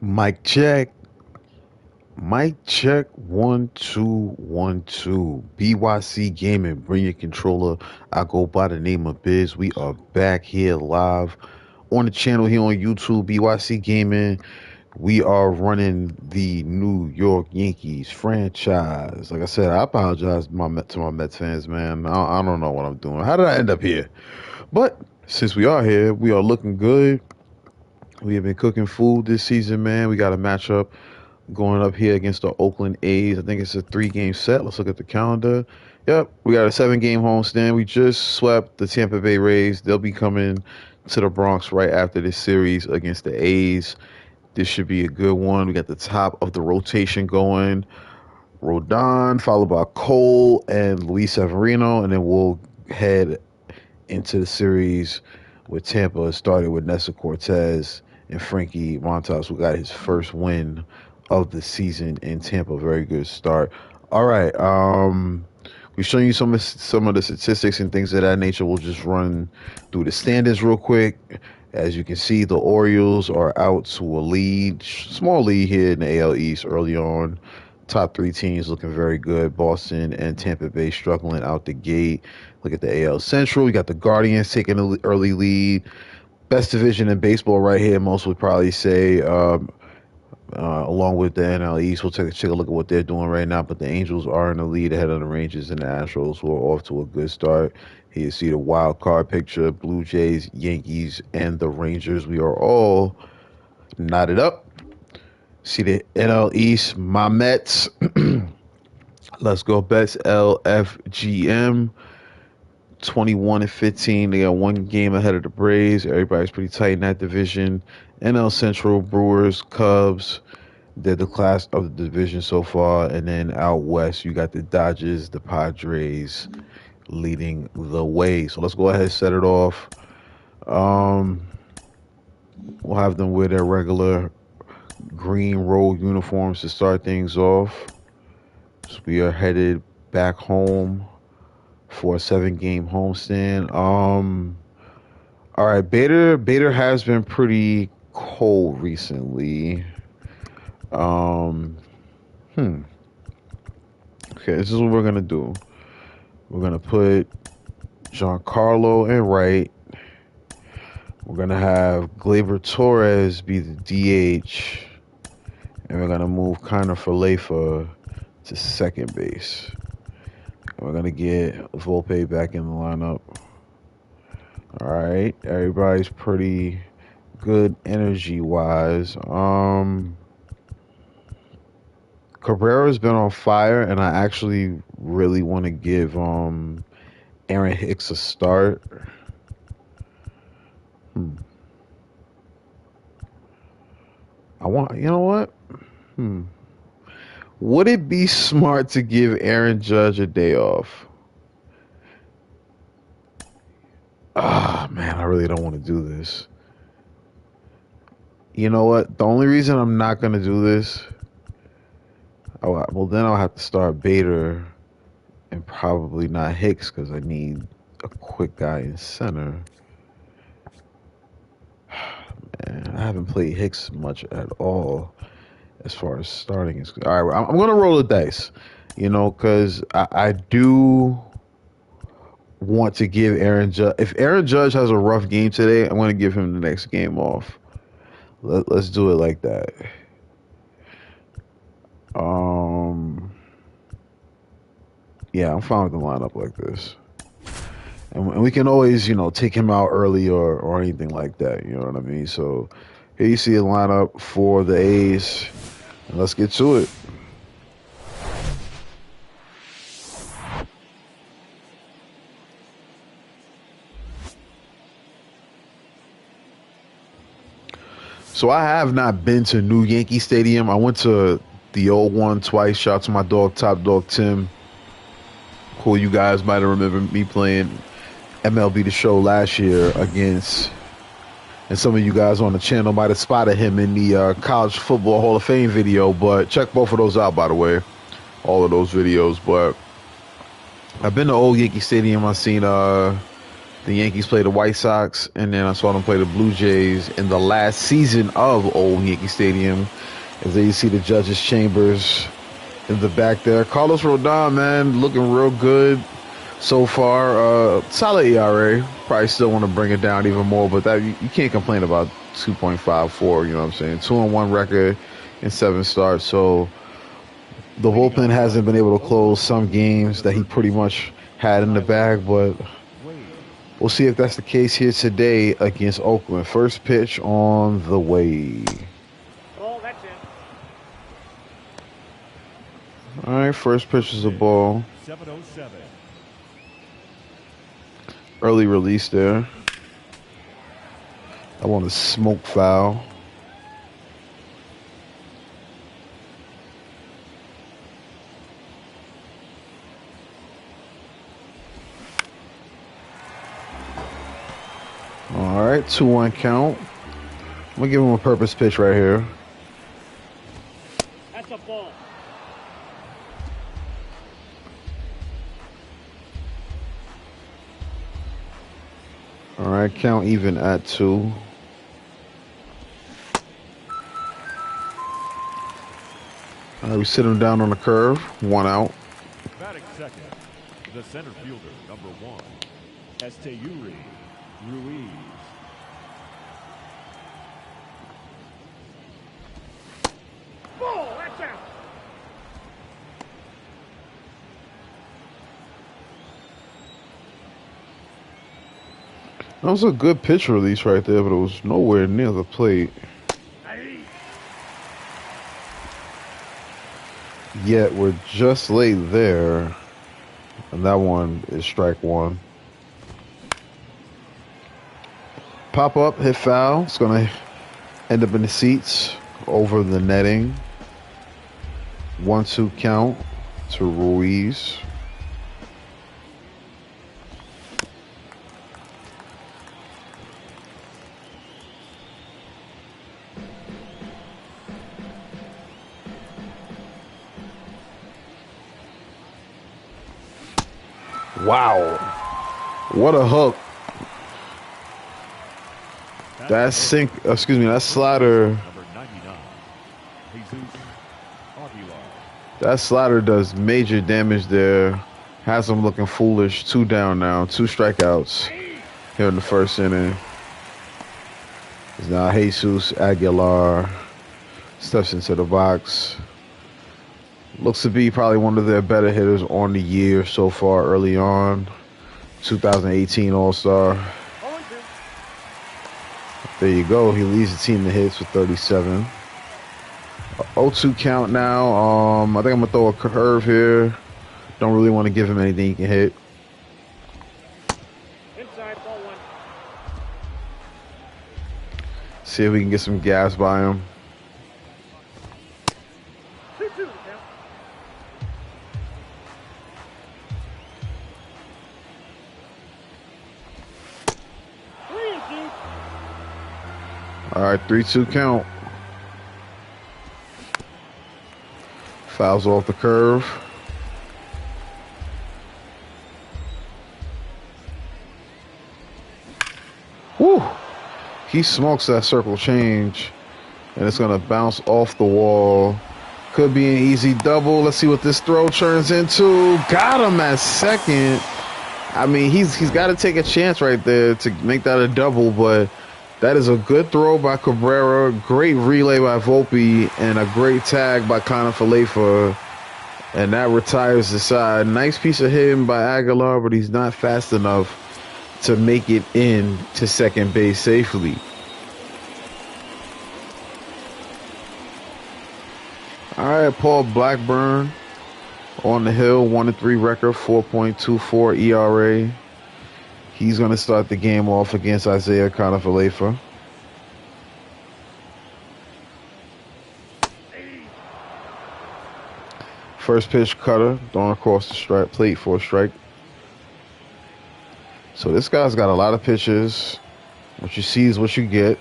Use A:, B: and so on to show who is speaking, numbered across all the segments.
A: Mic check. Mic check. 1 2 1 2. BYC Gaming. Bring your controller. I go by the name of Biz. We are back here live on the channel here on YouTube. BYC Gaming. We are running the New York Yankees franchise. Like I said, I apologize to my Mets fans, man. I don't know what I'm doing. How did I end up here? But since we are here, we are looking good. We have been cooking food this season, man. We got a matchup going up here against the Oakland A's. I think it's a 3-game set. Let's look at the calendar. Yep, we got a 7-game homestand. We just swept the Tampa Bay Rays. They'll be coming to the Bronx right after this series against the A's. This should be a good one. We got the top of the rotation going. Rodon, followed by Cole and Luis Severino, and then we'll head into the series with Tampa. It started with Nestor Cortez and Frankie Montas, who got his first win of the season in Tampa. Very good start. All right. We've shown you some of the statistics and things of that nature. We'll just run through the standings real quick. As you can see, the Orioles are out to a lead, small lead here in the AL East early on. Top 3 teams looking very good. Boston and Tampa Bay struggling out the gate. Look at the AL Central. We got the Guardians taking an early lead. Best division in baseball right here, most would probably say, along with the NL East. We'll take a look at what they're doing right now. But the Angels are in the lead ahead of the Rangers and the Astros, who are off to a good start. Here you see the wild card picture, Blue Jays, Yankees, and the Rangers. We are all knotted up. See the NL East, my Mets. Let's go Bets LFGM. 21-15. They got 1 game ahead of the Braves. Everybody's pretty tight in that division. NL Central, Brewers, Cubs. They're the class of the division so far. And then out west, you got the Dodgers, the Padres leading the way. So let's go ahead and set it off. We'll have them wear their regular green road uniforms to start things off. So we are headed back home for a 7-game homestand. All right, Bader has been pretty cold recently. Okay, this is what we're gonna do. We're gonna put Giancarlo in right. We're gonna have Gleyber Torres be the DH, and we're gonna move Connor Falefa to second base. We're going to get Volpe back in the lineup. All right. Everybody's pretty good energy-wise. Cabrera's been on fire, and I actually really want to give Aaron Hicks a start. You know what? Would it be smart to give Aaron Judge a day off? Man, I really don't want to do this. You know what? The only reason I'm not going to do this, then I'll have to start Bader and probably not Hicks because I need a quick guy in center. Man, I haven't played Hicks much at all. As far as starting is, all right, I'm going to roll the dice, because I do want to give Aaron Judge. If Aaron Judge has a rough game today, I'm going to give him the next game off. Let's do it like that. Yeah, I'm fine with the lineup like this. And we can always, take him out early or anything like that. You know what I mean? So here you see a lineup for the A's. Let's get to it. So I have not been to New Yankee Stadium. I went to the old one twice. Shout out to my dog, Top Dog Tim, who you guys might have remembered me playing MLB The Show last year against. And some of you guys on the channel might have spotted him in the College Football Hall of Fame video. But check both of those out, by the way. All of those videos. But I've been to Old Yankee Stadium. I've seen The Yankees play the White Sox, and then I saw them play the Blue Jays in the last season of Old Yankee Stadium. As there you see the judges' chambers in the back there. Carlos Rodon, man, looking real good so far. Solid ERA. Probably still want to bring it down even more, but that you can't complain about 2.54. You know what I'm saying? 2-1 record in 7 starts. So the bullpen hasn't been able to close some games that he pretty much had in the bag, but we'll see if that's the case here today against Oakland. First pitch on the way.
B: Oh, that's it.
A: All right, first pitch is a ball.
B: 7:07.
A: Early release there. I want a smoke foul. All right, 2-1 count. I'm gonna give him a purpose pitch right here.
B: That's a ball.
A: All right, count even at 2. All right, we sit him down on the curve. 1 out.
B: Batting second, the center fielder, number 1, Esteury Ruiz. Ball, that's out.
A: That was a good pitch release right there, but it was nowhere near the plate. Yet we're just late there, and that one is strike 1. Pop up, hit foul. It's gonna end up in the seats over the netting. 1-2 count to Ruiz. Wow. What a hook. That slider. That slider does major damage there. Has him looking foolish. 2 down now. 2 strikeouts here in the first inning. It's now Jesus Aguilar steps into the box. Looks to be probably one of their better hitters on the year so far early on. 2018 All-Star. There you go. He leads the team in hits with 37. 0-2 count now. I think I'm going to throw a curve here. Don't really want to give him anything he can hit.
B: Inside, ball 1.
A: See if we can get some gas by him.
B: 2-2 count.
A: All right, 3-2 count. Fouls off the curve. Woo! He smokes that circle change, and it's going to bounce off the wall. Could be an easy double. Let's see what this throw turns into. Got him at second. I mean, he's got to take a chance right there to make that a double, but that is a good throw by Cabrera, great relay by Volpe, and a great tag by Connor Falefa. And that retires the side. Nice piece of hitting by Aguilar, but he's not fast enough to make it in to second base safely. All right, Paul Blackburn on the hill, 1-3 record, 4.24 ERA. He's going to start the game off against Isaiah Kiner-Falefa. First pitch cutter, thrown across the strike plate for a strike. So this guy's got a lot of pitches. What you see is what you get.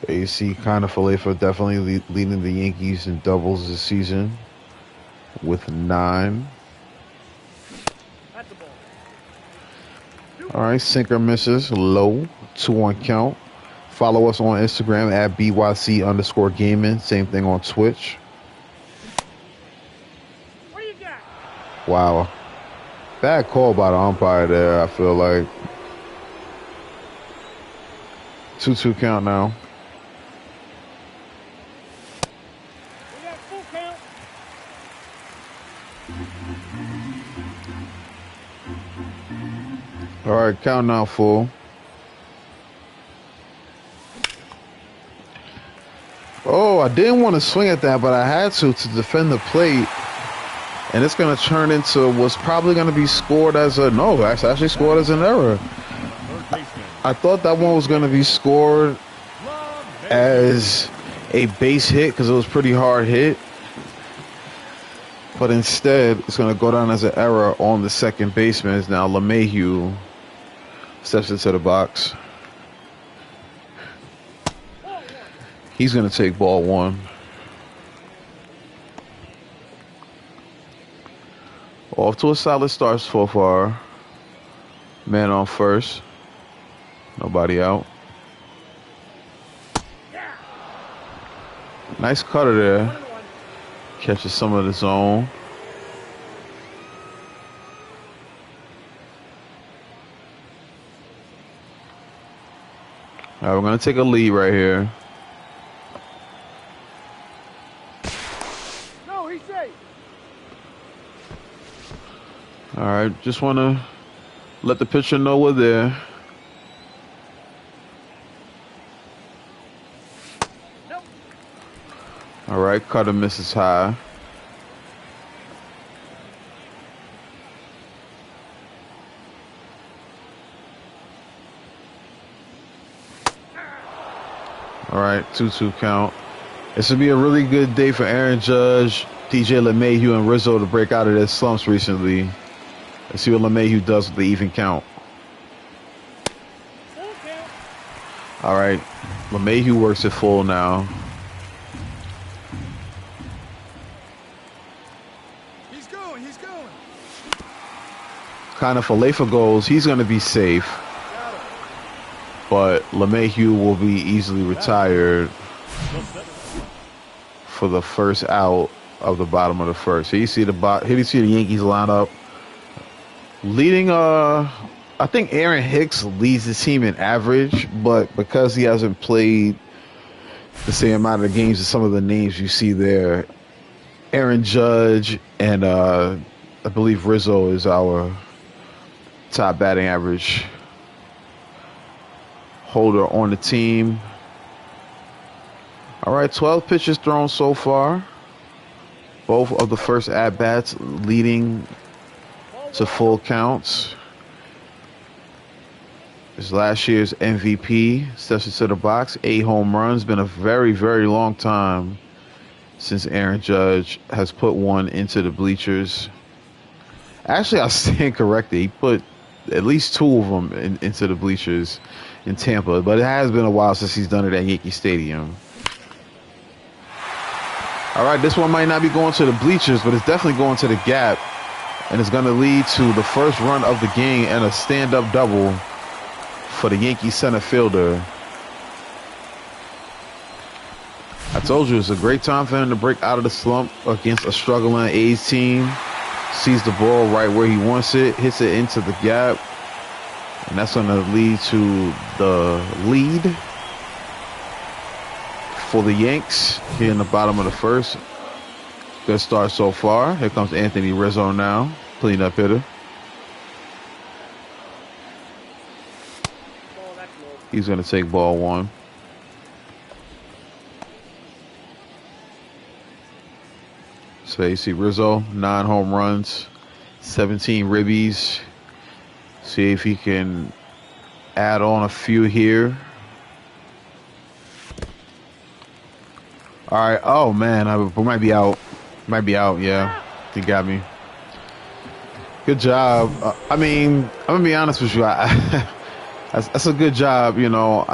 A: There you see Connor Falefa definitely leading the Yankees in doubles this season with 9.
B: That's a ball.
A: All right, sinker misses, low, 2-1 count. Follow us on Instagram at BYC_gaming. Same thing on Twitch.
B: What do you got?
A: Wow. Bad call by the umpire there, I feel like. 2-2 count now.
B: We got full count.
A: All right, count now full. Oh, I didn't want to swing at that, but I had to defend the plate. And it's going to turn into what's probably going to be scored as a... No, it's actually scored as an error. I thought that one was going to be scored as a base hit because it was pretty hard hit. But instead, it's going to go down as an error on the second baseman. As now LeMahieu steps into the box. He's going to take ball 1. Off to a solid start so far. Man on first. Nobody out. Nice cutter there. Catches some of the zone. All right, we're going to take a lead right here.
B: No, he's safe.
A: All right, just want to let the pitcher know we're there.
B: Nope.
A: All right, cutter misses high. All right, 2-2 count. This would be a really good day for Aaron Judge, DJ LeMahieu, and Rizzo to break out of their slumps recently. Let's see what LeMahieu does with the even count.
B: Full count.
A: All right, LeMahieu works it full now.
C: He's going.
A: Kind of Falefa goes, he's going to be safe. But LeMahieu will be easily retired for the first out of the bottom of the first. Here you see the Yankees lineup. Leading, I think Aaron Hicks leads the team in average, but because he hasn't played the same amount of games as some of the names you see there, Aaron Judge and I believe Rizzo is our top batting average holder on the team. All right, 12 pitches thrown so far. Both of the first at-bats leading to full counts. This last year's MVP steps into the box. 8 home runs. Been a very, very long time since Aaron Judge has put one into the bleachers. Actually, I stand corrected. He put at least 2 of them into the bleachers in Tampa, but it has been a while since he's done it at Yankee Stadium. All right, this one might not be going to the bleachers, but it's definitely going to the gap, and it's going to lead to the first run of the game and a stand-up double for the Yankee center fielder. I told you it's a great time for him to break out of the slump against a struggling A's team. Sees the ball right where he wants it, hits it into the gap, and that's going to lead to the lead for the Yanks here in the bottom of the first. Good start so far. Here comes Anthony Rizzo now, cleanup hitter. He's going to take ball 1. So you see Rizzo, 9 home runs, 17 ribbies. See if he can add on a few here. All right. Oh, man. We might be out. Might be out. Yeah. He got me. Good job. I mean, I'm going to be honest with you. That's a good job. You know,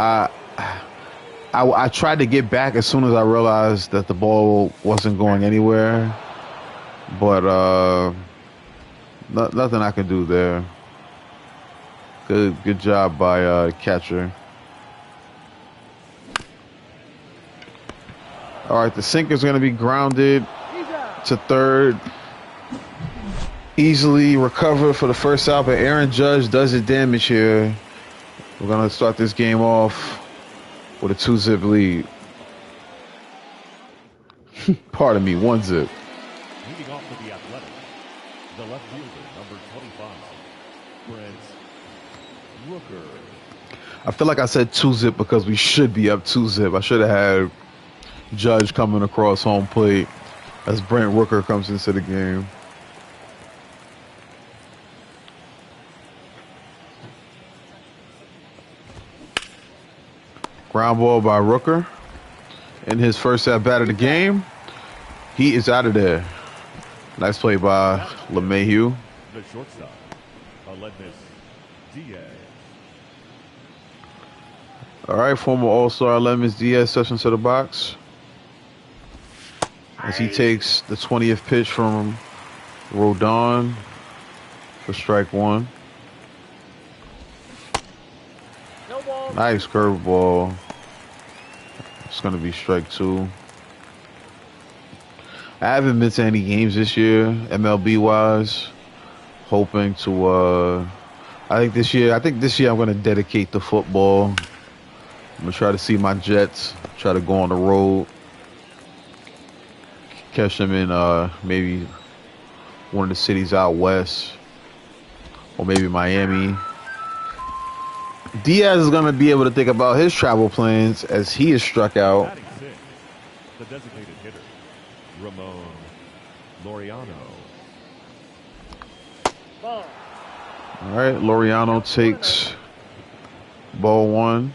A: I tried to get back as soon as I realized that the ball wasn't going anywhere, but nothing I can do there. Good job by catcher. All right, the sinker's going to be grounded to third. Easily recovered for the first out, but Aaron Judge does his damage here. We're going to start this game off with a 2-zip lead. Pardon me, 1-zip.
C: Leading off for the Athletics, the left fielder, number 25, Brent Rooker.
A: I feel like I said 2-zip because we should be up 2-zip. I should have had Judge coming across home plate as Brent Rooker comes into the game. Ground ball by Rooker. In his first at bat of the game, he is out of there. Nice play by LeMahieu.
C: The shortstop, Aledmus Diaz.
A: All right, former All-Star Aledmus Diaz steps into the box as he takes the 20th pitch from Rodon for strike one.
B: No ball.
A: Nice curveball. It's going to be strike two. I haven't been to any games this year, MLB-wise. Hoping to, I think this year I'm going to dedicate to football. I'm going to try to see my Jets, try to go on the road. Catch them in maybe one of the cities out west. Or maybe Miami. Diaz is going to be able to think about his travel plans as he is struck out.
C: Batting sixth, the designated hitter, Ramon Laureano.
B: Ball.
A: All right, Laureano takes ball one.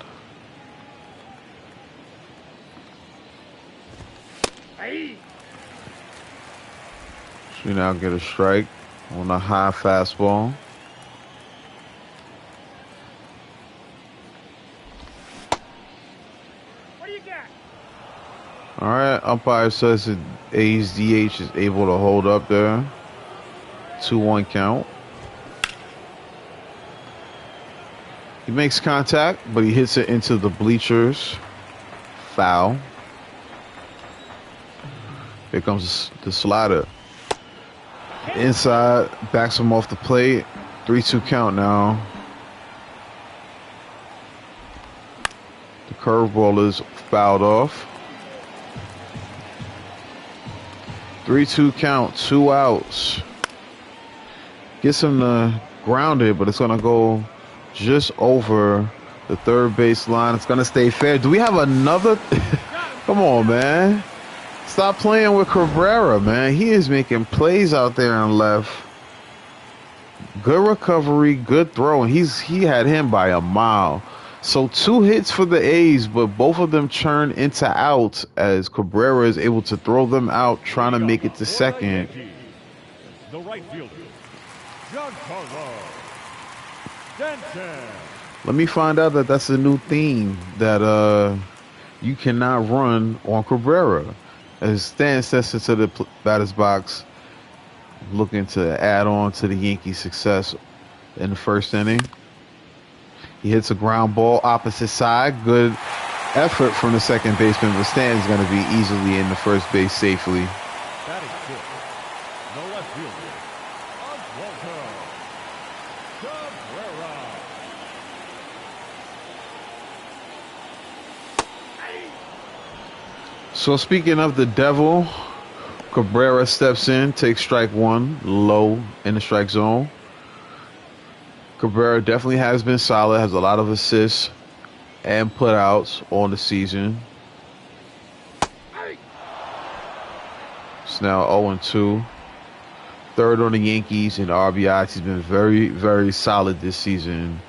B: Hey.
A: So we now get a strike on a high fastball.
B: What do you got?
A: All right, umpire says that A's DH is able to hold up there. 2-1 count. He makes contact, but he hits it into the bleachers. Foul. Here comes the slider. Inside, backs him off the plate. 3-2 count now. The curveball is fouled off. 3-2 count, 2 outs. Gets him to grounded, but it's going to go just over the third base line. It's going to stay fair. Do we have another? Come on, man. Stop playing with Cabrera, man. He is making plays out there on left. Good recovery, good throw. And he had him by a mile. So 2 hits for the A's, but both of them turn into outs as Cabrera is able to throw them out, trying to make it to second.
C: The right fielder, Giancarlo Stanton.
A: Let me find out that that's a new theme that you cannot run on Cabrera. As Stan steps into the batter's box, looking to add on to the Yankees' success in the first inning. He hits a ground ball opposite side. Good effort from the second baseman, but Stanton's going to be easily in the first base safely.
C: Batting fifth, the left fielder, Oswaldo Cabrera.
A: So speaking of the devil, Cabrera steps in, takes strike one, low in the strike zone. Cabrera definitely has been solid, has a lot of assists and putouts on the season. It's now 0-2. Third on the Yankees in RBIs. He's been very, very solid this season.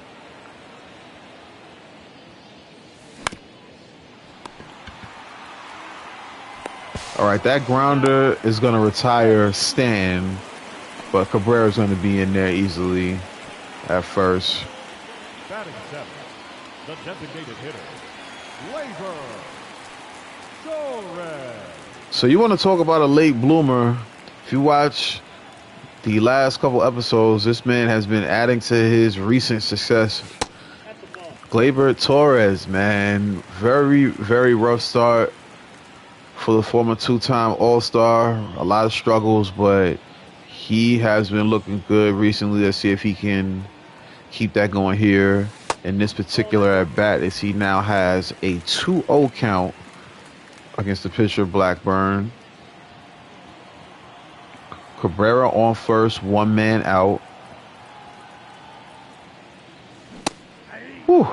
A: All right, that grounder is going to retire Stan, but Cabrera is going to be in there easily at first.
C: Batting seventh, the designated hitter, Labor. Torres.
A: So you want to talk about a late bloomer? If you watch the last couple episodes, this man has been adding to his recent success.
B: At the ball.
A: Gleyber Torres, man, very, very rough start for the former two-time All-Star. A lot of struggles, but he has been looking good recently. Let's see if he can keep that going here in this particular at-bat, as he now has a 2-0 count against the pitcher Blackburn. Cabrera on first, one man out. Whew.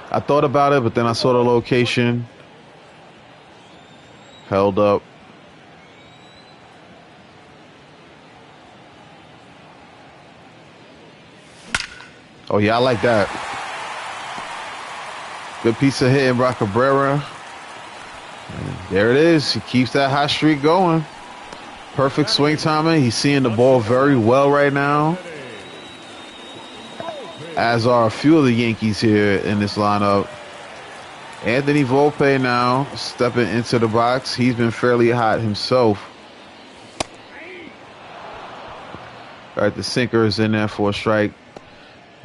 A: I thought about it, but then I saw the location. Held up. Oh, yeah, I like that. Good piece of hitting by Cabrera. And there it is. He keeps that hot streak going. Perfect swing timing. He's seeing the ball very well right now, as are a few of the Yankees here in this lineup. Anthony Volpe now stepping into the box. He's been fairly hot himself. All right, the sinker is in there for a strike.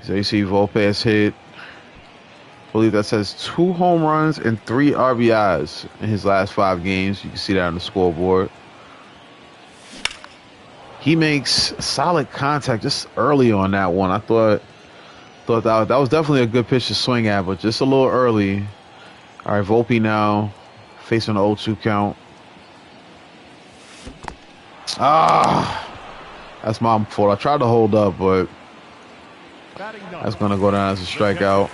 A: So you see Volpe has hit, I believe that says 2 home runs and 3 RBIs in his last 5 games. You can see that on the scoreboard. He makes solid contact just early on that one. I thought that was definitely a good pitch to swing at, but just a little early. All right, Volpe now facing the 0-2 count. That's my fault. I tried to hold up, but that's going to go down as a strikeout.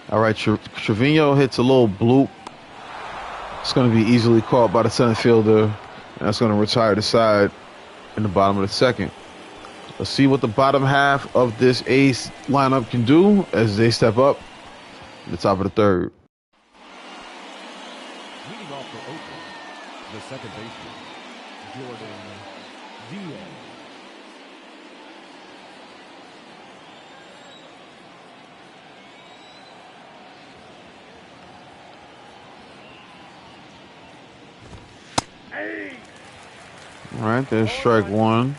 A: All right, Trevino hits a little bloop. It's going to be easily caught by the center fielder. And that's going to retire the side in the bottom of the second. Let's see what the bottom half of this ace lineup can do as they step up at the top of the third.
C: Leading off for Oakland, the second baseman, Jordan Diaz.
A: All right, there's strike one.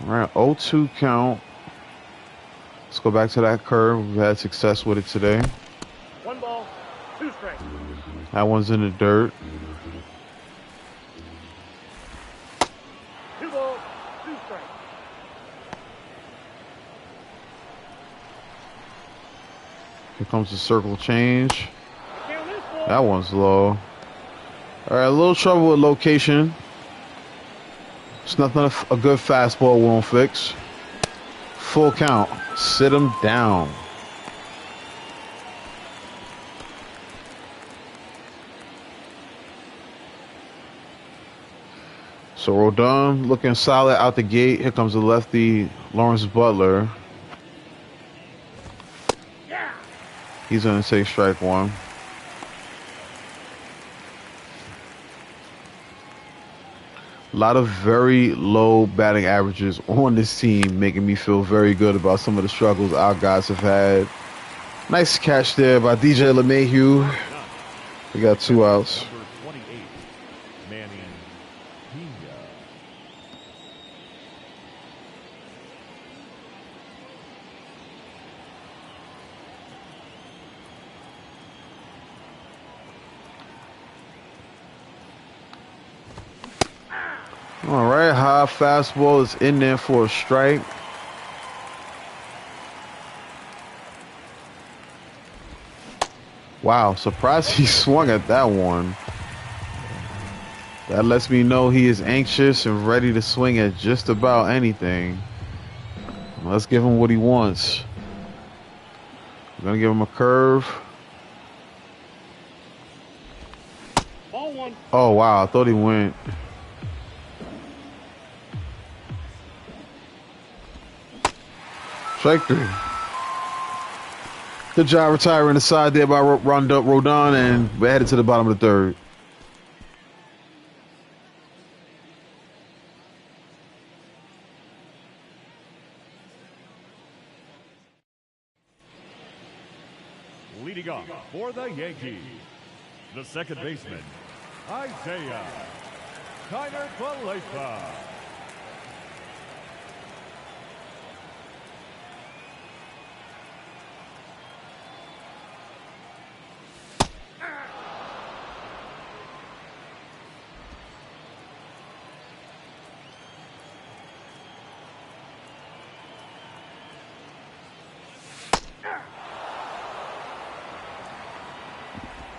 A: All right, 0-2 count. Let's go back to that curve. We've had success with it today.
B: 1 ball, 2 strikes.
A: That one's in the dirt.
B: 2 balls, 2 strikes.
A: Here comes the circle change.
B: Count this ball.
A: That one's low. All right, a little trouble with location. It's nothing a good fastball won't fix. Full count. Sit him down. So Rodon looking solid out the gate. Here comes the lefty, Lawrence Butler.
B: Yeah.
A: He's going to take strike one. A lot of very low batting averages on this team, making me feel very good about some of the struggles our guys have had. Nice catch there by DJ LeMahieu. We got 2 outs.
C: Number 28, Manny Pena.
A: All right, high fastball is in there for a strike. Wow, surprised he swung at that one. That lets me know he is anxious and ready to swing at just about anything. Let's give him what he wants. We're going to give him a curve.
B: Ball 1.
A: Oh, wow, I thought he went. Strike 3. Good job retiring the side there by Rodon, and we're headed to the bottom of the third.
C: Leading off for the Yankees, the second baseman, Isaiah Kiner Falefa.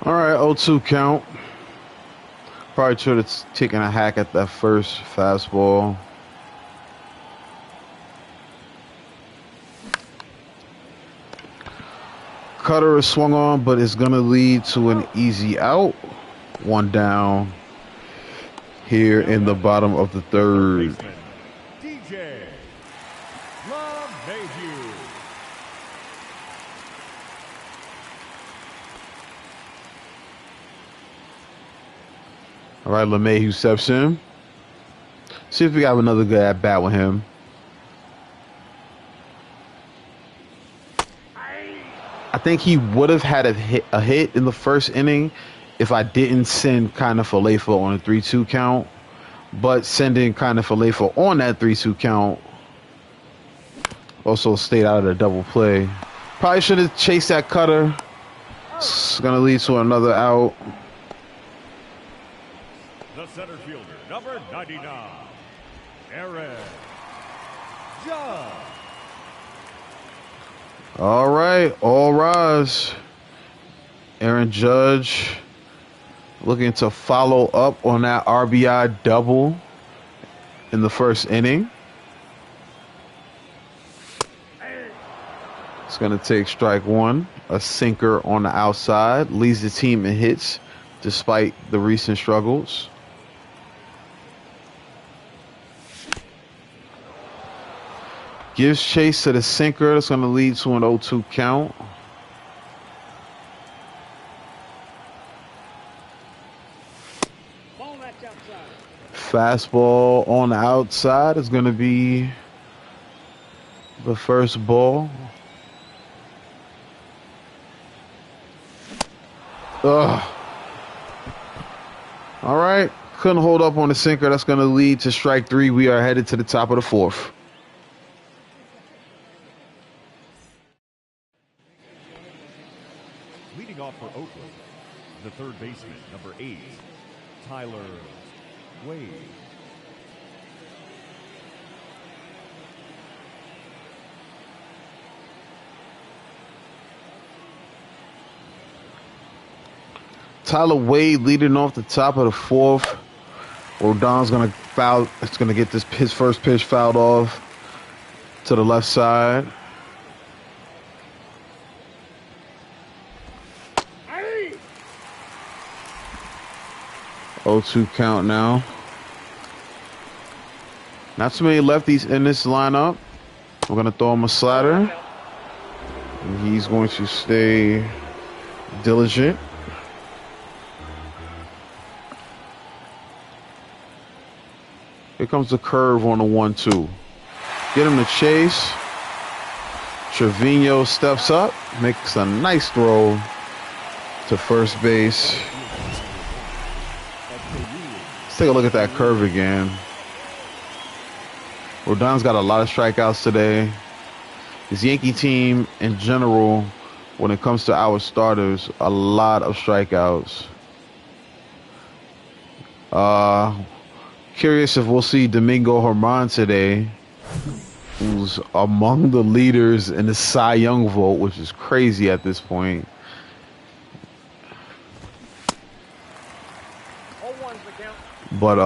A: All right, 0-2 count. Probably should have taken a hack at that first fastball. Cutter is swung on, but it's going to lead to an easy out. One down here in the bottom of the third.
C: DJ LeMahieu.
A: All right, LeMahieu steps in. See if we have another good at bat with him. I think he would have had a hit in the first inning if I didn't send Kiner Falefa on a 3-2 count. But sending Kiner Falefa on that 3-2 count also stayed out of the double play. Probably should have chased that cutter. It's going to lead to another out.
C: The center fielder, number 99, Aaron Judge.
A: All right, all rise. Aaron Judge looking to follow up on that RBI double in the first inning. It's going to take strike one. A sinker on the outside. Leads the team in hits despite the recent struggles. Gives chase to the sinker. That's going to lead to an 0-2 count.
B: Ball that's outside.
A: Fastball on the outside is going to be the first ball. Ugh. All right. Couldn't hold up on the sinker. That's going to lead to strike three. We are headed to the top of the fourth.
C: Leading off for Oakland, the third baseman, number 8, Tyler Wade.
A: Tyler Wade leading off the top of the fourth. Rodon's gonna foul. It's gonna get his first pitch fouled off to the left side.
B: Hey!
A: 0-2 count now. Not too many lefties in this lineup. We're gonna throw him a slider. And he's going to stay diligent. Here comes the curve on the 1-2. Get him to chase. Trevino steps up, makes a nice throw to first base. Let's take a look at that curve again. Rodon's got a lot of strikeouts today. This Yankee team in general, when it comes to our starters, a lot of strikeouts. Curious if we'll see Domingo Germán today, who's among the leaders in the Cy Young vote, which is crazy at this point.
B: 0-1's the count.
A: But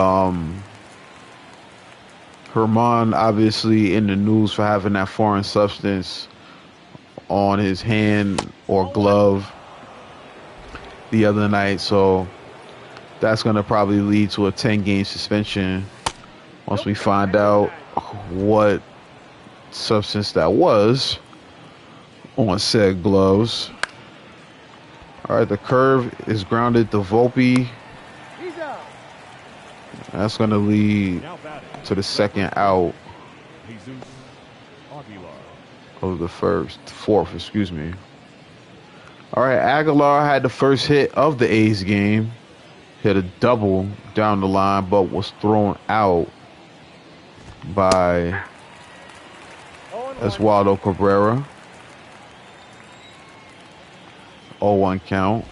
A: Germán obviously in the news for having that foreign substance on his hand or glove the other night, so that's going to probably lead to a 10-game suspension once we find out what substance that was on said gloves. All right, the curve is grounded to Volpe.
B: He's out.
A: That's going to lead
C: Now batting,
A: to the second out
C: Jesus Aguilar.
A: of the fourth, excuse me. All right, Aguilar had the first hit of the A's game. Hit a double down the line, but was thrown out by
B: 0-1.
A: Oswaldo Cabrera. 0-1 count.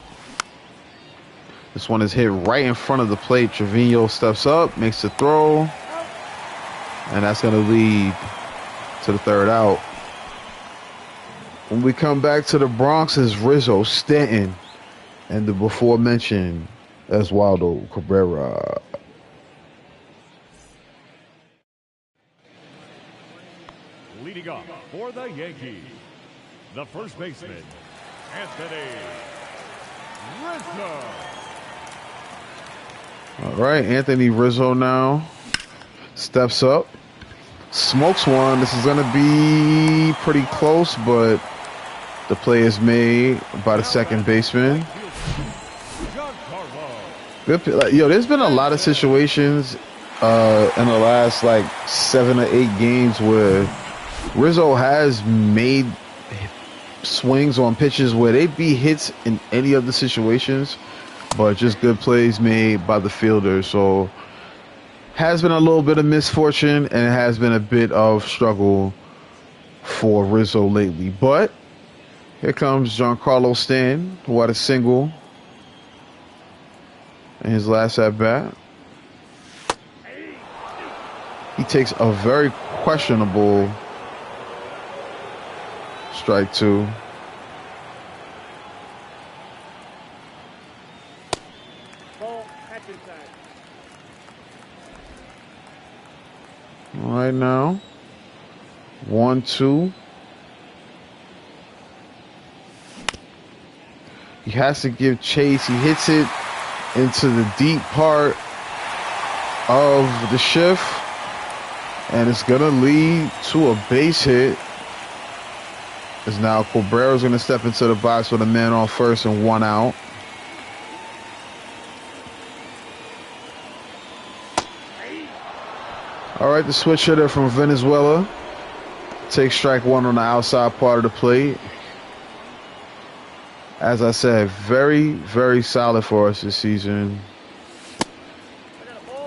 A: This one is hit right in front of the plate. Trevino steps up, makes the throw, and that's going to lead to the third out. When we come back to the Bronx, is Rizzo, Stanton, and the before mentioned Oswaldo Cabrera.
C: Leading off for the Yankees, the first baseman, Anthony Rizzo.
A: All right, Anthony Rizzo now steps up, smokes one. This is going to be pretty close, but the play is made by the second baseman. Good. Yo, there's been a lot of situations in the last like 7 or 8 games where Rizzo has made swings on pitches where they'd be hits in any of the situations, but just good plays made by the fielder. So has been a little bit of misfortune and it has been a bit of struggle for Rizzo lately. But here comes Giancarlo Stanton, who had a single in his last at bat. He takes a very questionable strike two.
B: Ball, catch inside.
A: All right now, 1-2. He has to give chase. He hits it into the deep part of the shift, and it's gonna lead to a base hit. As now Cabrera's gonna step into the box with a man on first and 1 out. All right, the switch hitter from Venezuela takes strike one on the outside part of the plate. As I said, very, very solid for us this season.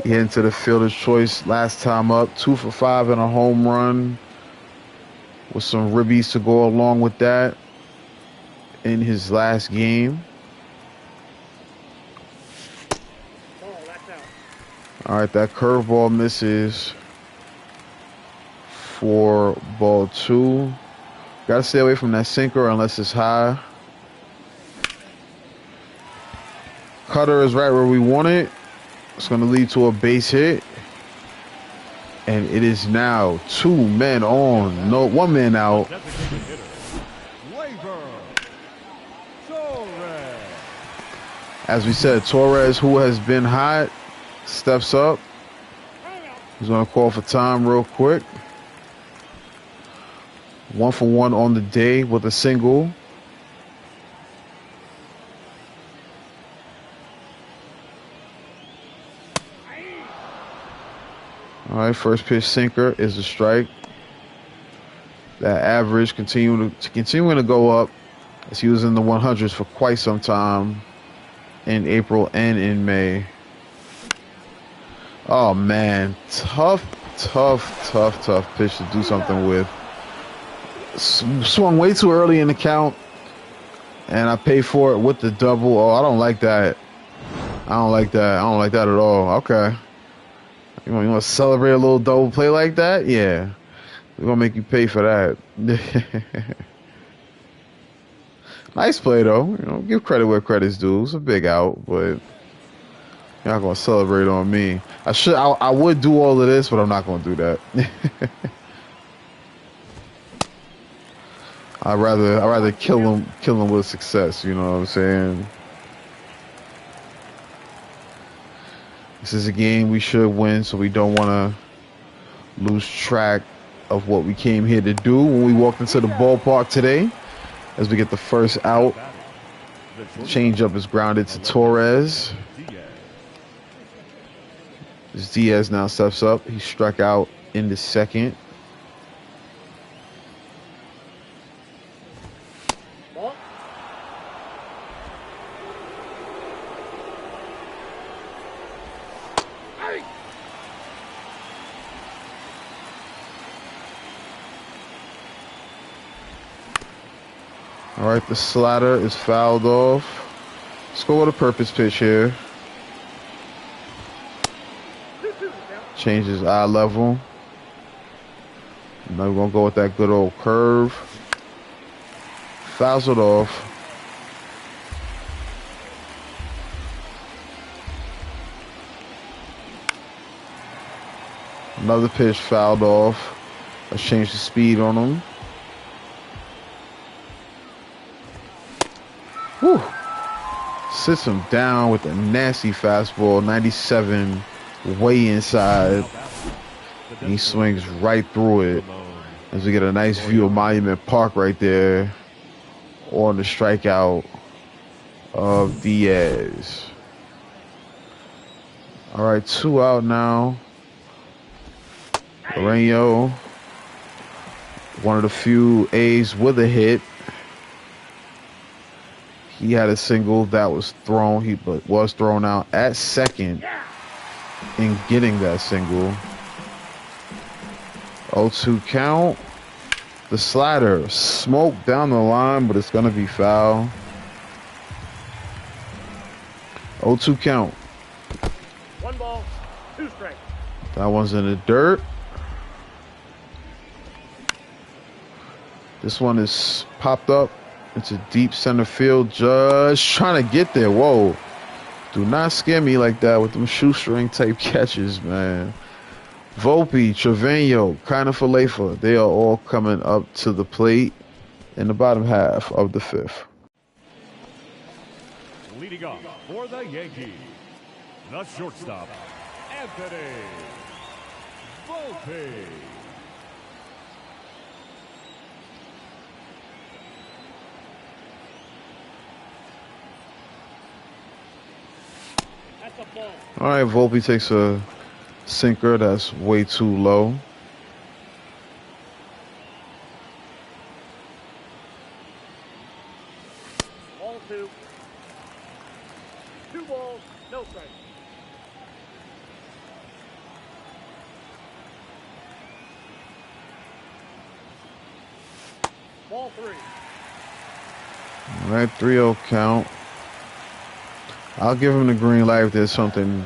A: He hit into the fielder's choice last time up, 2 for 5 and a home run with some ribbies to go along with that in his last game.
B: Ball, that's out.
A: All right, that curveball misses for ball 2. Got to stay away from that sinker unless it's high. Cutter is right where we want it. It's going to lead to a base hit. And it is now 2 men on, no 1 man out.
C: Designated hitter, Gleyber Torres.
A: As we said, Torres, who has been hot, steps up. He's going to call for time real quick. 1 for 1 on the day with a single. All right, first pitch sinker is a strike. That average continuing to go up as he was in the 100s for quite some time in April and in May. Oh man, tough pitch to do something with. Swung way too early in the count, and I pay for it with the double. Oh, I don't like that. I don't like that at all. Okay. You want to celebrate a little double play like that? Yeah. We're going to make you pay for that. Nice play, though. You know, give credit where credit's due. It's a big out, but you're not going to celebrate on me. I would do all of this, but I'm not going to do that. I'd rather kill him with success, you know what I'm saying? This is a game we should win, so we don't want to lose track of what we came here to do when we walked into the ballpark today. As we get the first out, changeup is grounded to Torres. As Diaz now steps up, he struck out in the second.
B: Ball. Hey.
A: All right, the slider is fouled off. Let's go with a purpose pitch here. Changes eye level. Now we're going to go with that good old curve. Fouls it off. Another pitch fouled off. Let's change the speed on him. Whew. Sits him down with a nasty fastball, 97, way inside. And he swings right through it. As we get a nice view of Monument Park right there on the strikeout of Diaz. All right, 2 out now. Loreno, one of the few A's with a hit. He had a single that was thrown. He was thrown out at second in getting that single. 0-2 count. The slider smoked down the line, but it's going to be foul. 0-2 count.
B: 1 ball, 2 strikes.
A: That one's in the dirt. This one is popped up. It's a deep center field. Just trying to get there. Whoa. Do not scare me like that with them shoestring type catches, man. Volpe, Trevino, Falefa, they are all coming up to the plate in the bottom half of the 5th.
C: Leading off for the Yankees, the shortstop, Anthony Volpe.
A: All right, Volpe takes a sinker that's way too low.
B: Ball 2. 2 balls, no strikes. Ball 3.
A: All right, 3-0 count. I'll give him the green light if there's something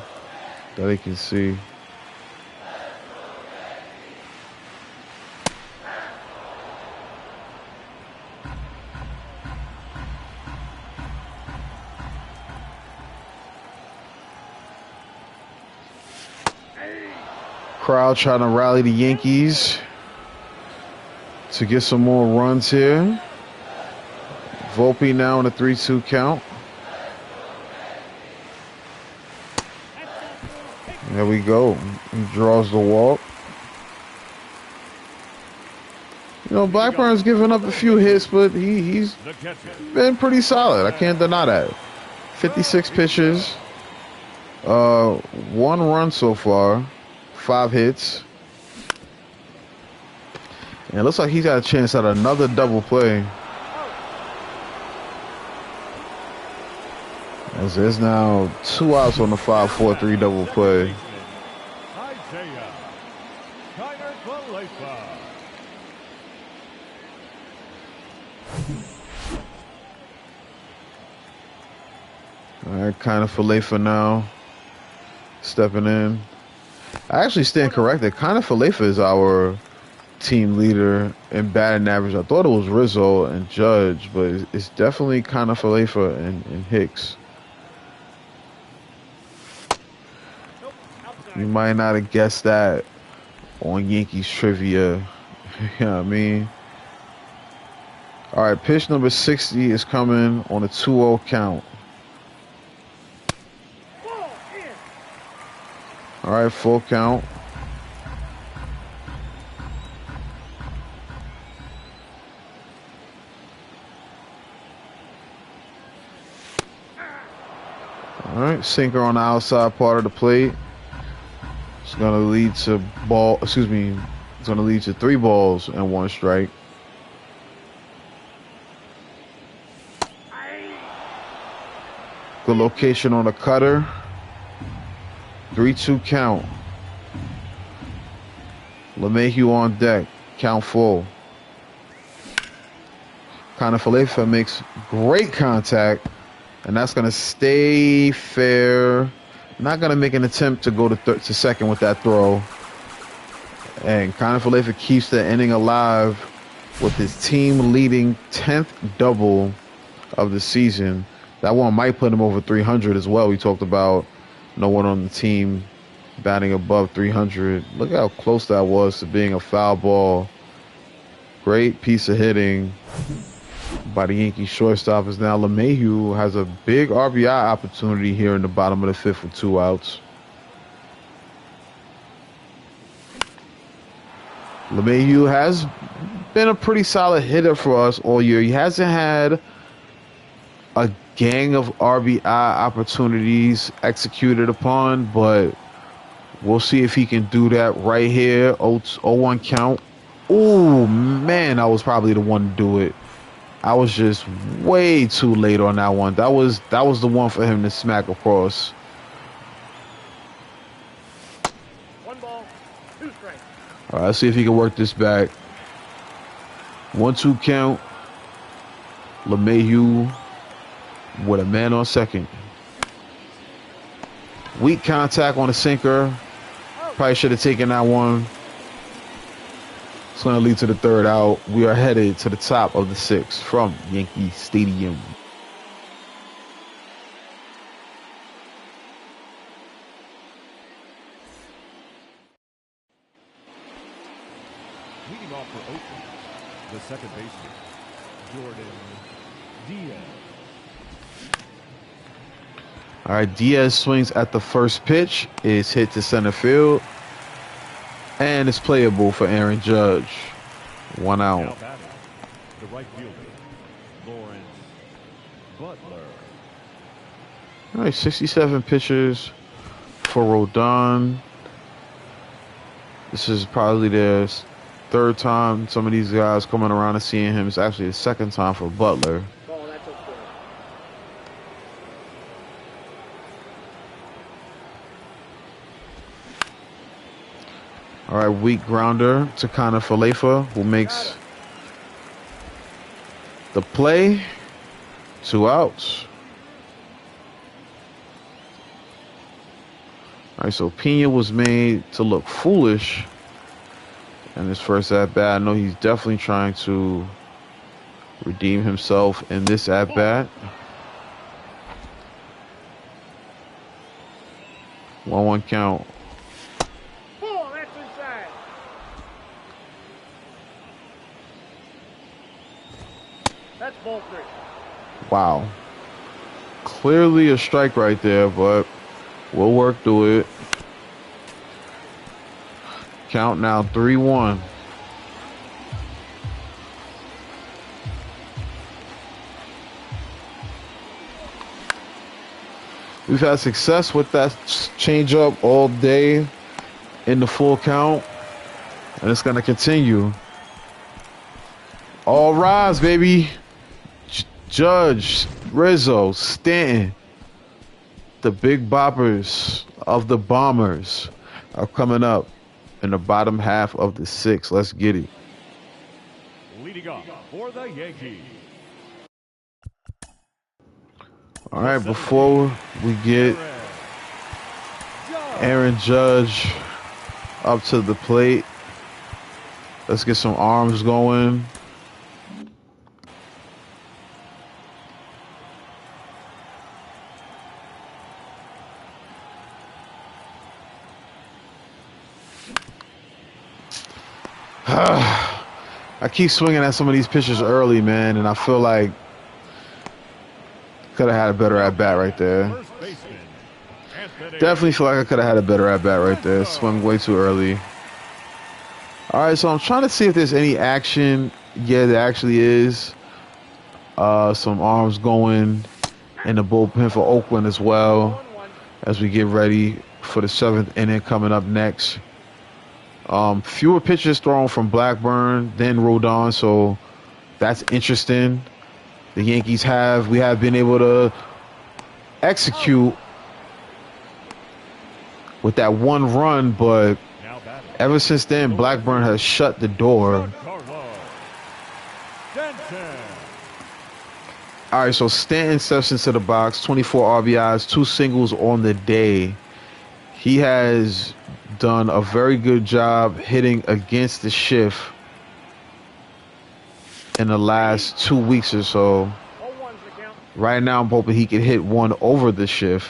A: that he can see. Crowd trying to rally the Yankees to get some more runs here. Volpe now in a 3-2 count. There we go. He draws the walk. You know, Blackburn's given up a few hits, but he's been pretty solid. I can't deny that. 56 pitches. 1 run so far. 5 hits. And it looks like he's got a chance at another double play. As there's now 2 outs on the 5-4-3 double play. All right, Falefa now stepping in. I actually stand corrected. Falefa is our team leader in batting average. I thought it was Rizzo and Judge, but it's definitely Falefa and Hicks. You might not have guessed that on Yankees trivia. You know what I mean? All right, pitch number 60 is coming on a 2-0 count. All right, full count. All right, sinker on the outside part of the plate. It's gonna lead to ball. Excuse me. It's gonna lead to 3 balls and 1 strike. Good location on the cutter. 3-2 count. LeMahieu on deck. Count full. Falefa makes great contact, and that's going to stay fair. Not going to make an attempt to go to second with that throw. And Falefa keeps the inning alive with his team-leading 10th double of the season. That one might put him over 300 as well. We talked about no one on the team batting above 300. Look how close that was to being a foul ball. Great piece of hitting by the Yankees shortstop. Is now LeMahieu has a big RBI opportunity here in the bottom of the 5th with 2 outs. LeMahieu has been a pretty solid hitter for us all year. He hasn't had a gang of RBI opportunities executed upon, but we'll see if he can do that right here. 0-1 count. Oh man, I was probably the one to do it. I was just way too late on that one. That was the one for him to smack across.
B: 1 ball, 2 strikes.
A: All right, let's see if he can work this back. 1-2 count. LeMahieu with a man on second. Weak contact on the sinker. Probably should have taken that one. It's going to lead to the 3rd out. We are headed to the top of the 6th from Yankee Stadium.
C: Leading off for Oakland, the second baseman, Jordan Diaz.
A: All right, Diaz swings at the first pitch. Is hit to center field. And it's playable for Aaron Judge. 1 out.
C: Now batting, the right fielder, Lawrence Butler.
A: All right, 67 pitches for Rodon. This is probably their 3rd time some of these guys coming around and seeing him. It's actually the 2nd time for Butler.
B: Oh, that's okay.
A: All right, weak grounder to Falefa, who makes the play. 2 outs. All right, so Pena was made to look foolish in his first at-bat. I know he's definitely trying to redeem himself in this at-bat. 1-1 count.
B: Oh, that's inside. That's ball 3.
A: Wow. Clearly a strike right there, but we'll work through it. Count now 3-1. We've had success with that changeup all day in the full count, and it's going to continue. All rise, baby. Judge, Rizzo, Stanton, the big boppers of the Bombers are coming up in the bottom half of the 6th. Let's get it.
C: Leading off for the Yankees.
A: All right, before we get Aaron Judge up to the plate, let's get some arms going. I keep swinging at some of these pitches early, man, and I feel like could have had a better at-bat right there. Definitely feel like I could have had a better at-bat right there. Swung way too early. All right, so I'm trying to see if there's any action. Yeah, there actually is. Some arms going in the bullpen for Oakland as well
B: 0-1.
A: as we get ready for the 7th inning coming up next. Fewer pitches thrown from Blackburn than Rodon, so that's interesting. The Yankees have been able to execute with that one run, but
C: Now batting.
A: ever since then, Blackburn has shut the door.
C: Giancarlo Stanton.
A: All right, so Stanton steps into the box, 24 RBIs, 2 singles on the day. He has done a very good job hitting against the shift in the last 2 weeks or so.
B: 0-1's the count.
A: Right now, I'm hoping he can hit one over the shift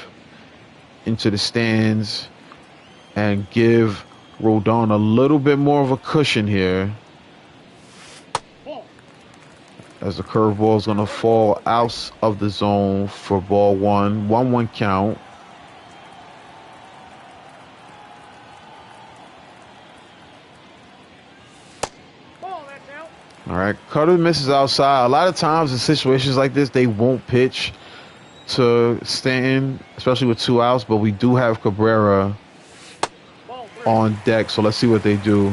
A: into the stands and give Rodon a little bit more of a cushion here,
B: Ball.
A: as the curveball is going to fall out of the zone for ball 1. 1-1 count.
B: Ball, that's out.
A: All right, Cutter misses outside. A lot of times in situations like this, they won't pitch to Stanton, especially with 2 outs, but we do have Cabrera
B: Ball 3.
A: on deck, so let's see what they do.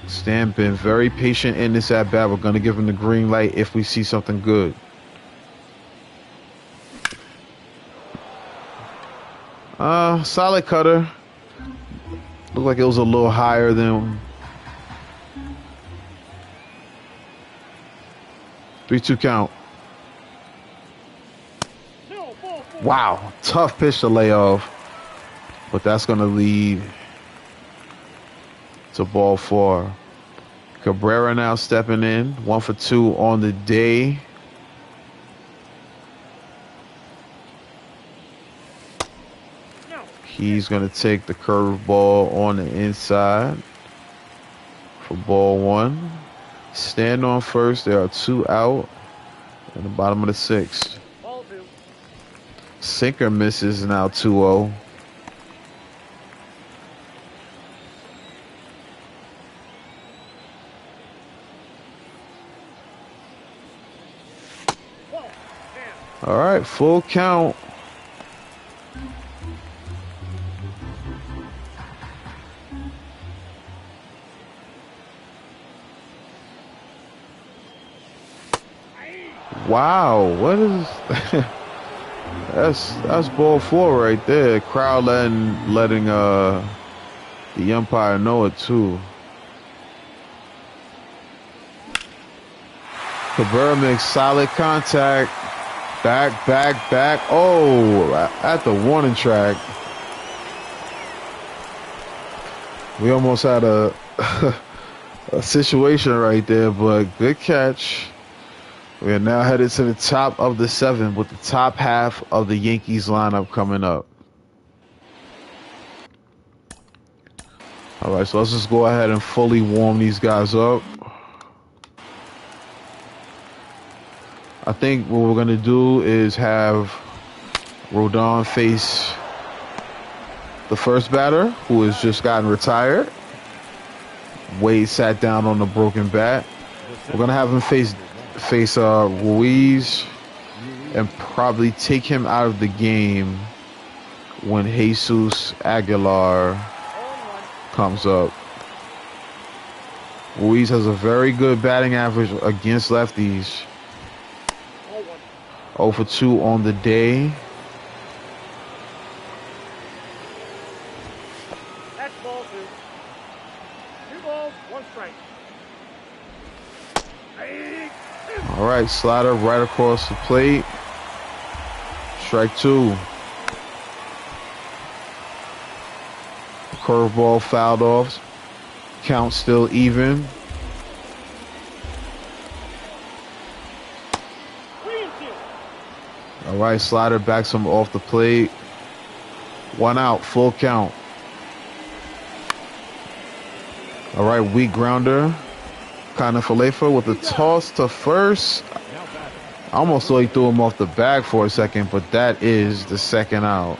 A: Stan been very patient in this at bat. We're going to give him the green light if we see something good. Solid cutter. Looked like it was a little higher than 3-2 count.
B: No, ball 4.
A: Wow, tough pitch to lay off, but that's going to lead to ball 4. Cabrera now stepping in, 1 for 2 on the day.
B: No.
A: He's going to take the curveball on the inside for ball 1. Stand on first. There are 2 out in the bottom of the 6th.
B: Ball 2.
A: Sinker misses, now 2-0.
B: Ball. 10.
A: All right, full count. Wow, what is that's ball 4 right there. Crowd letting the umpire know it too. Cabrera makes solid contact. Back. Oh, at the warning track. We almost had a a situation right there, but good catch. We are now headed to the top of the 7th with the top half of the Yankees lineup coming up. All right, so let's just go ahead and fully warm these guys up. I think what we're going to do is have Rodon face the first batter, who has just gotten retired. Wade sat down on the broken bat. We're going to have him face Ruiz and probably take him out of the game when Jesus Aguilar
B: 0-1.
A: comes up. Ruiz has a very good batting average against lefties.
B: 0-1.
A: 0 for 2 on the day.
B: That's ball 2. 2 balls, 1 strike. Hey.
A: All right, slider right across the plate. Strike 2. Curveball fouled off. Count still even. All right, slider backs him off the plate. 1 out, full count. All right, weak grounder. Kanafalefa with a toss to first. I almost thought he threw him off the bag for a second, but that is the 2nd out.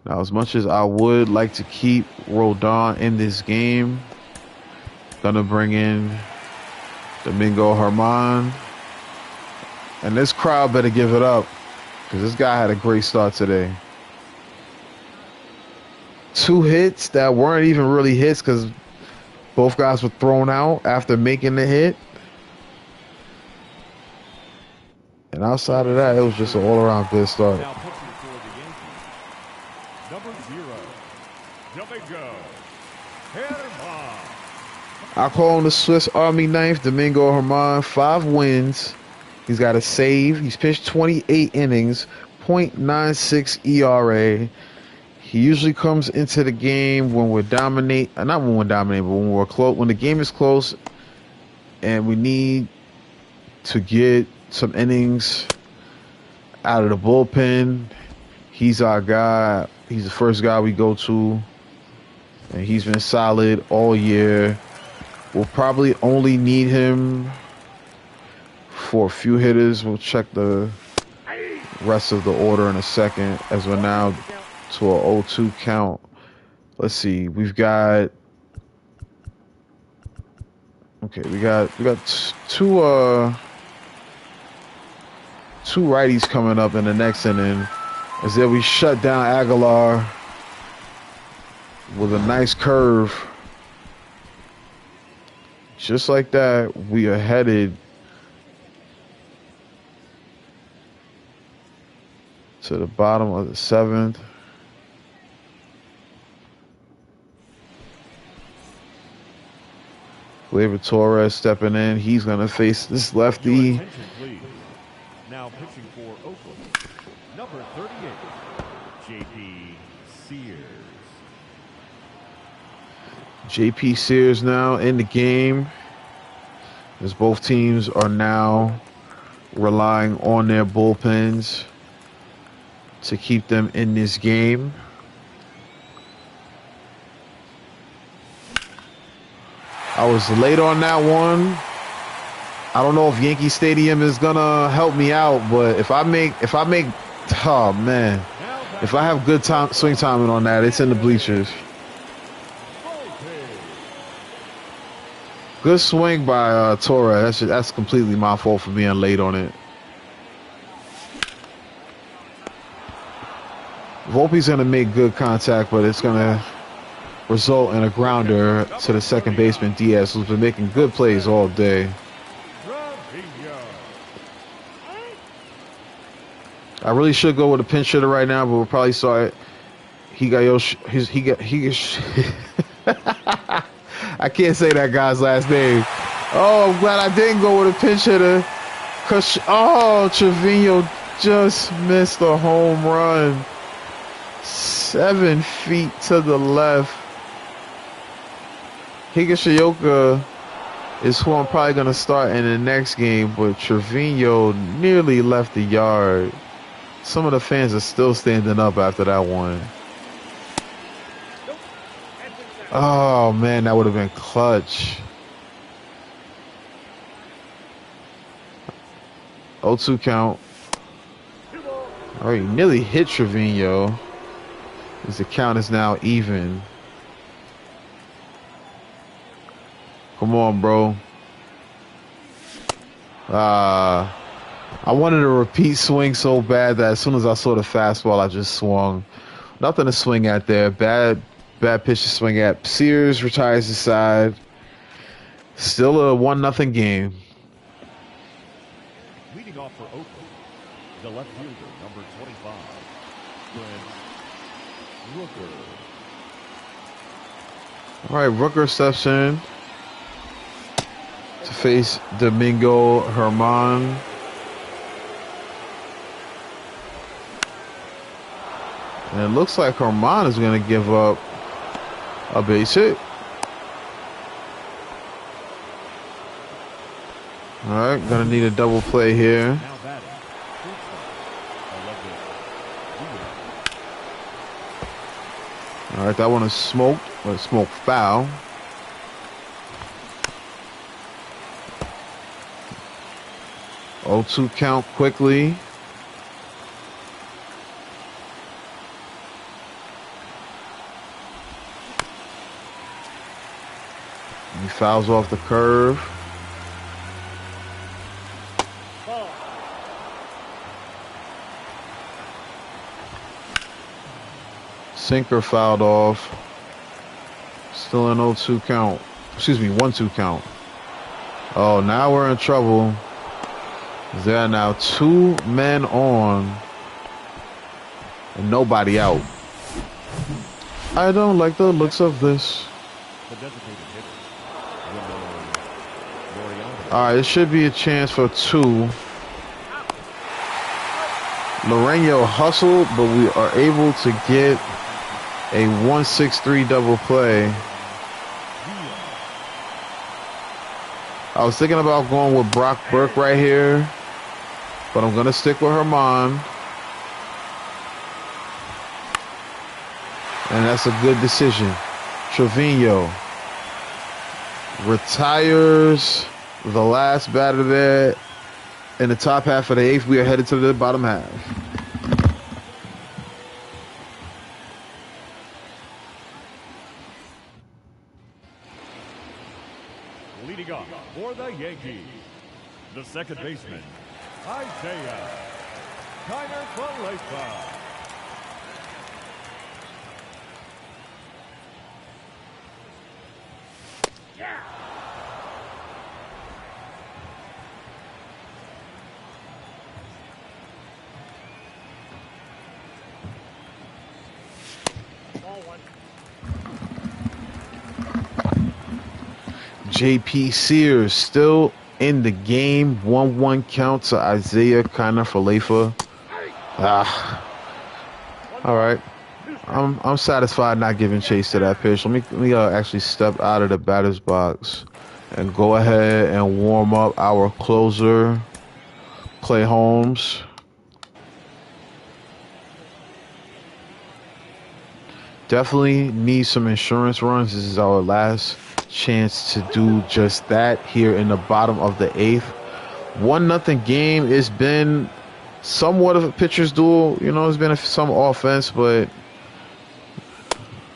A: Now, as much as I would like to keep Rodon in this game, gonna bring in Domingo Herman. And this crowd better give it up because this guy had a great start today. 2 hits that weren't even really hits because both guys were thrown out after making the hit. And outside of that, it was just an all-around good start.
C: Now pitching for the Yankees, number 0, Domingo Herman.
A: I call him the Swiss Army knife, Domingo Herman. 5 wins. He's got a save. He's pitched 28 innings, .96 ERA. He usually comes into the game when we're not when we're dominating, but when we're close, when the game is close, and we need to get some innings out of the bullpen. He's our guy. He's the first guy we go to, and he's been solid all year. We'll probably only need him for a few hitters. We'll check the rest of the order in a second as we're now to a 0-2 count. Let's see. We've got we got two righties coming up in the next inning. As then we shut down Aguilar with a nice curve. Just like that, we are headed to the bottom of the 7th. Gleyber Torres stepping in. He's going to face this lefty.
C: Now pitching for Oakland, number 38, J.P. Sears.
A: J.P. Sears now in the game, as both teams are now relying on their bullpens to keep them in this game. I was late on that one. I don't know if Yankee Stadium is gonna help me out, but if I make, oh man, if I have good swing timing on that, it's in the bleachers. Good swing by Torres. That's completely my fault for being late on it. Volpe's gonna make good contact, but it's gonna result in a grounder to the second baseman Diaz, who's been making good plays all day. I really should go with a pinch hitter right now, but we'll probably start. I can't say that guy's last name. Oh, I'm glad I didn't go with a pinch hitter. Trevino just missed a home run. 7 feet to the left. Higashioka is who I'm probably going to start in the next game, but Trevino nearly left the yard. Some of the fans are still standing up after that one. Oh, man, that would have been clutch. 0-2 count. All right, nearly hit Trevino. As the count is now even. Come on, bro. I wanted a repeat swing so bad that as soon as I saw the fastball, I just swung. Nothing to swing at there. Bad pitch to swing at. Sears retires his side. Still a 1-0 game.
C: Leading off for Oakland, the left fielder, number 25, Rooker.
A: All right, Rooker steps in to face Domingo Herman. And it looks like Herman is going to give up a base hit. All right, going to need a double play here. All right, that one is smoked, but smoked foul. Oh, 0-2 count quickly. He fouls off the curve. Sinker fouled off. Still an 0-2 count. Excuse me, 1-2 count. Oh, now we're in trouble. There are now 2 men on and nobody out. I don't like the looks of this. All right, it should be a chance for 2. Loreno hustled, but we are able to get a 1-6-3 double play. I was thinking about going with Brock Burke right here, but I'm going to stick with Herman. And that's a good decision. Trevino retires the last batter there. In the top half of the 8th, we are headed to the bottom half.
C: Leading off for the Yankees, the second baseman, Isaiah Kiner-Falefa.
A: JP Sears still in the game. 1-1 count to Isaiah Kiner-Falefa. All right. I'm satisfied not giving chase to that pitch. Let me actually step out of the batter's box and go ahead and warm up our closer, Clay Holmes. Definitely need some insurance runs. This is our last chance to do just that here in the bottom of the 8th. 1-0 game. It's been somewhat of a pitcher's duel. You know, it's been some offense, but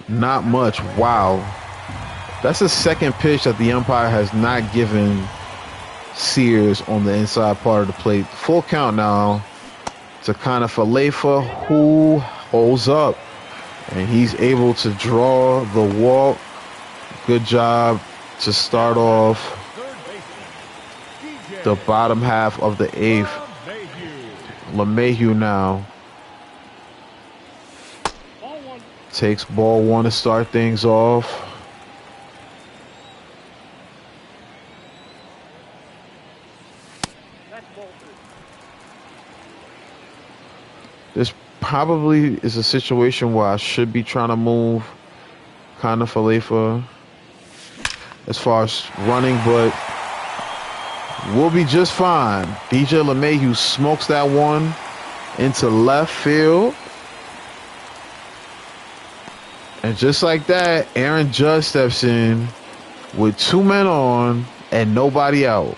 A: not much. Wow. That's the second pitch that the umpire has not given Sears on the inside part of the plate. Full count now to Kiner-Falefa, who holds up. And he's able to draw the walk. Good job to start off the bottom half of the 8th. LeMahieu now takes ball 1 to start things off. This probably is a situation where I should be trying to move Kiner-Falefa as far as running, but we'll be just fine. DJ LeMahieu smokes that one into left field. And just like that, Aaron Judge steps in with 2 men on and nobody out.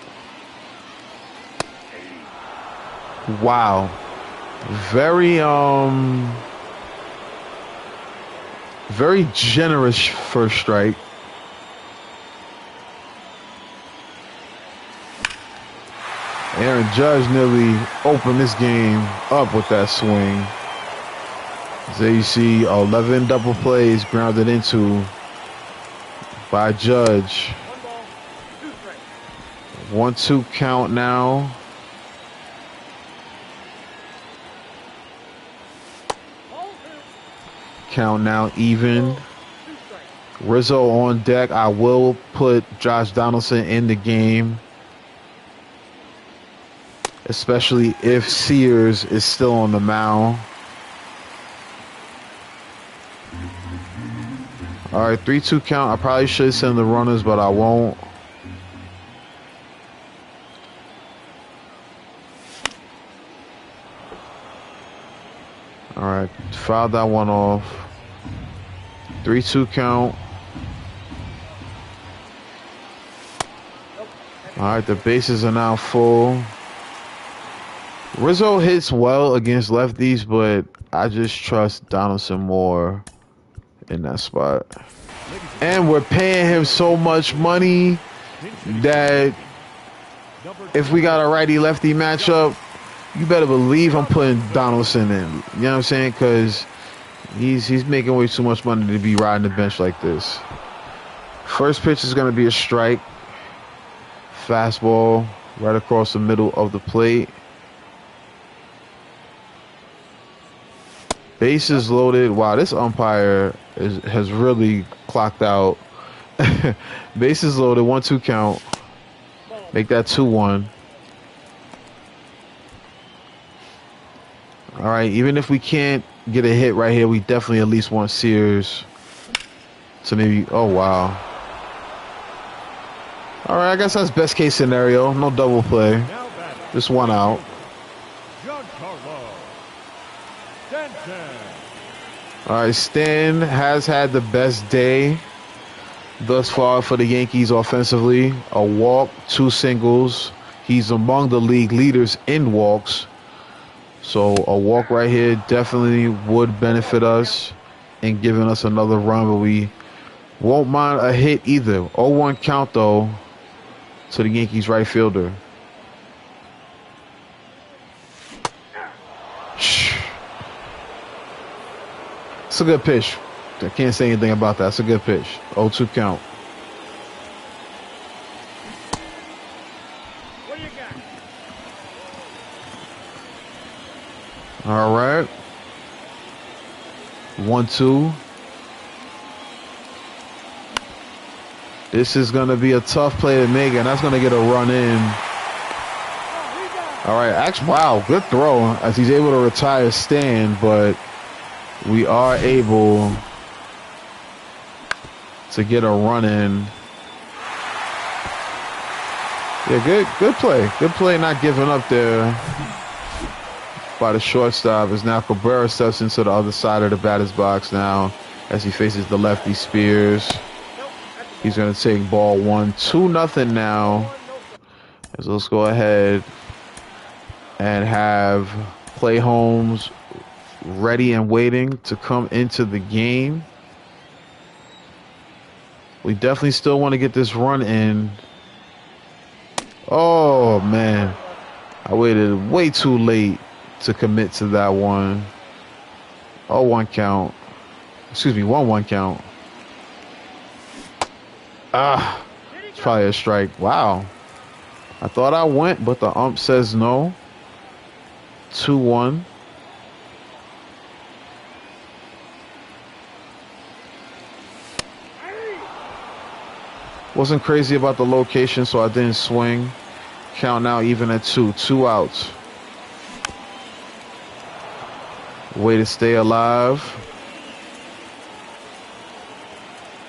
A: Wow. Very generous first strike. Aaron Judge nearly opened this game up with that swing. There you see 11 double plays grounded into by Judge. 1-2 count now. Count now even. Rizzo on deck. I will put Josh Donaldson in the game, especially if Sears is still on the mound. All right, 3-2 count. I probably should send the runners, but I won't. All right, fouled that one off. 3-2 count. All right, the bases are now full. Rizzo hits well against lefties, but I just trust Donaldson more in that spot. And we're paying him so much money that if we got a righty-lefty matchup, you better believe I'm putting Donaldson in. You know what I'm saying? Because He's making way too much money to be riding the bench like this. First pitch is going to be a strike. Fastball right across the middle of the plate. Bases loaded. Wow, this umpire has really clocked out. Bases loaded, 1-2 count. Make that 2-1. All right, even if we can't get a hit right here, we definitely at least want Sears to maybe. Oh, wow. All right, I guess that's best case scenario. No double play. Just one out. All right, Stan has had the best day thus far for the Yankees offensively. A walk, 2 singles. He's among the league leaders in walks. So a walk right here definitely would benefit us in giving us another run, but we won't mind a hit either. 0-1 count, though, to the Yankees right fielder. It's a good pitch. I can't say anything about that. It's a good pitch. 0-2 count.
B: What you got?
A: All right. 1-2. This is going to be a tough play to make, and that's going to get a run in. All right. Wow, good throw as he's able to retire Stan, but we are able to get a run in. Yeah, good play. Good play not giving up there by the shortstop as now Cabrera steps into the other side of the batter's box now as he faces the lefty Spears. He's going to take ball 1, 2-0 now. So let's go ahead and have Clay Holmes ready and waiting to come into the game. We definitely still want to get this run in. Oh, man. I waited way too late to commit to that one. 0-1 count. Excuse me, 1-1 count. It's probably a strike. Wow. I thought I went, but the ump says no. 2-1. Wasn't crazy about the location, so I didn't swing. Count now even at 2. 2 outs. Way to stay alive.